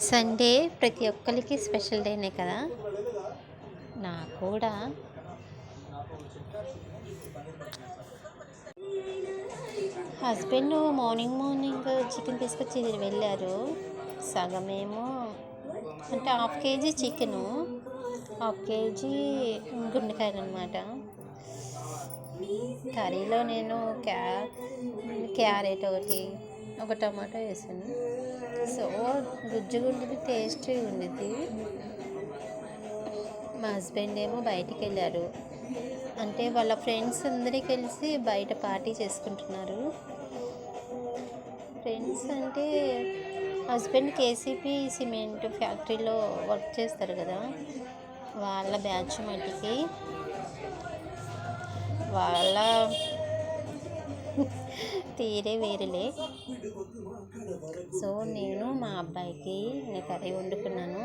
Sunday ప్రతి ఒక్కరికి special డేనే కదా. నాకు కూడా హస్బెండ్ మార్నింగ్ చికెన్ తీసుకొచ్చి వెళ్ళారు. సగమేమో అంటే half KG chicken, half KG గుండెకాయలు అనమాట. కర్రీలో నేను క్యారెట్ ఒక టమాటో వేసాను. సో గుజ్జుగా ఉండేది, టేస్టీ ఉండేది. మా హస్బెండ్ ఏమో బయటికి వెళ్ళారు, అంటే వాళ్ళ ఫ్రెండ్స్ అందరూ కలిసి బయట పార్టీ చేసుకుంటున్నారు. ఫ్రెండ్స్ అంటే హస్బెండ్ కేసీపీ సిమెంట్ ఫ్యాక్టరీలో వర్క్ చేస్తారు కదా, వాళ్ళ బ్యాచ్ మట్టికి వాళ్ళ తీరే వేరులే. సో నేను మా అబ్బాయికి కర్రీ వండుకున్నాను.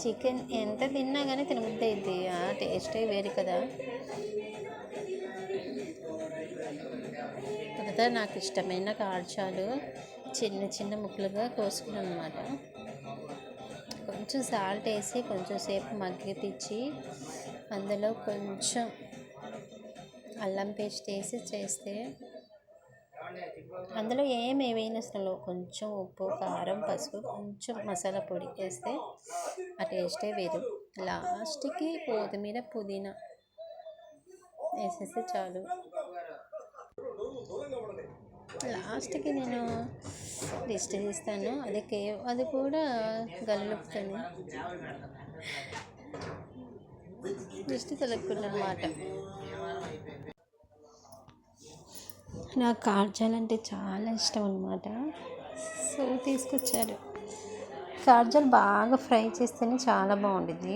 చికెన్ ఎంత తిన్నా కానీ తినబుద్ధి అయింది, ఆ టేస్టే వేరు కదా. తర్వాత నాకు ఇష్టమైన కాల్చాలు చిన్న చిన్న ముక్కలుగా కోసుకున్నాను అనమాట. కొంచెం సాల్ట్ వేసి కొంచెం సేపు మగ్గిపించి అందులో కొంచెం అల్లం పేస్ట్ వేసి చేస్తే, అందులో ఏమేమైనా అసలు కొంచెం ఉప్పు, కారం, పసుపు, కొంచెం మసాలా పొడి వేస్తే ఆ టేస్టే వేరు. లాస్ట్కి కొత్తిమీర, పుదీనా వేసేస్తే చాలు. లాస్ట్కి నేను లిస్ట్ తీస్తాను, అది కూడా గల్లుపుతాను, లిస్ట్ కలుపుకున్నాను అన్నమాట. నాకు కాజాలంటే చాలా ఇష్టం అన్నమాట. సో తీసుకొచ్చారు. కాజాలు బాగా ఫ్రై చేస్తేనే చాలా బాగుంటుంది.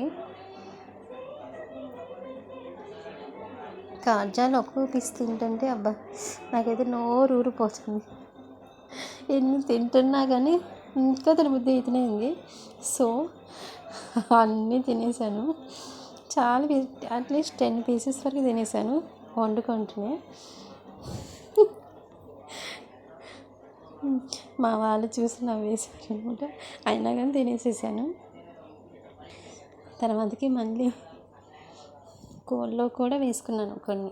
కాజాలు ఒక్కో పీస్ తింటుంటే అబ్బా నాకైతే నోరు ఊరిపోతుంది. ఎన్ని తింటున్నా కానీ ఇంకా తినబుద్ధి అయితేనే ఉంది. సో అన్నీ తినేసాను. చాలా అట్లీస్ట్ 10 పీసెస్ వరకు తినేసాను వండుకుంటూనే. మా వాళ్ళు చూసి నవ్వేసారు అనమాట, అయినా కానీ తినేసేసాను. తర్వాతకి మళ్ళీ కోల్లో కూడా వేసుకున్నాను కొన్ని.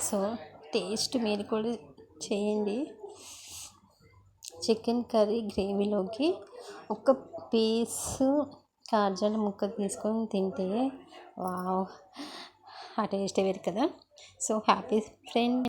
సో టేస్ట్ మీరు కూడా చేయండి. చికెన్ కర్రీ గ్రేవీలోకి ఒక పీసు కాజాల ముక్క తీసుకొని తింటే వావ్, ఆ టేస్ట్ వేరు కదా. So happy friend.